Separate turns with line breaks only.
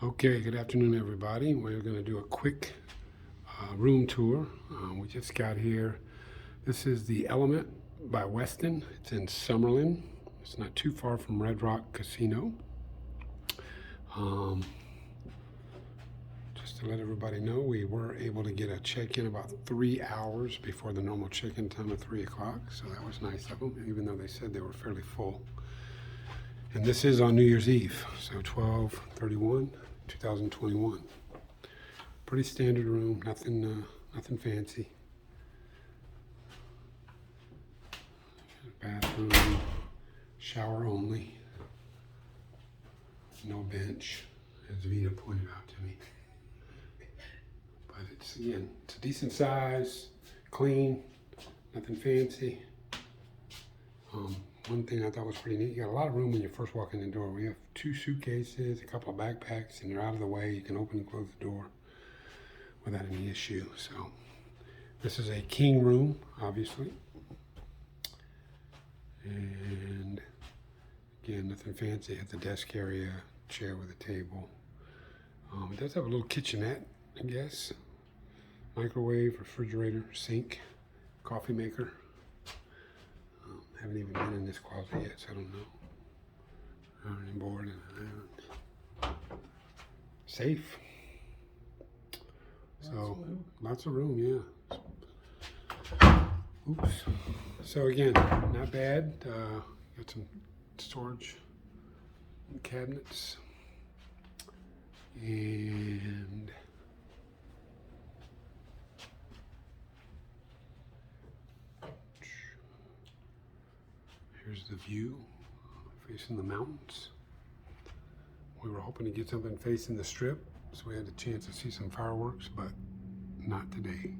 Okay, good afternoon, everybody. We're going to do a quick room tour. We just got here. This is the Element by Weston. It's in Summerlin. It's not too far from Red Rock Casino. Just to let everybody know, we were able to get a check-in about 3 hours before the normal check-in time of 3 o'clock. So that was nice of them, even though they said they were fairly full. And this is on New Year's Eve, so 12/31/2021. Pretty standard room, nothing fancy. Bathroom, shower only, no bench, as Vita pointed out to me. But it's a decent size, clean, nothing fancy. One thing I thought was pretty neat, you got a lot of room when you first walk in the door. We have 2 suitcases, a couple of backpacks, and you're out of the way. You can open and close the door without any issue. So this is a king room, obviously. And again, nothing fancy. It has a desk area, chair with a table. It does have a little kitchenette, I guess. Microwave, refrigerator, sink, coffee maker. Haven't even been in this closet yet, so I don't know. Ironing board and safe. So lots of room, yeah. Oops. So again, not bad. Got some storage cabinets and here's the view facing the mountains. We were hoping to get something facing the strip, so we had a chance to see some fireworks, but not today.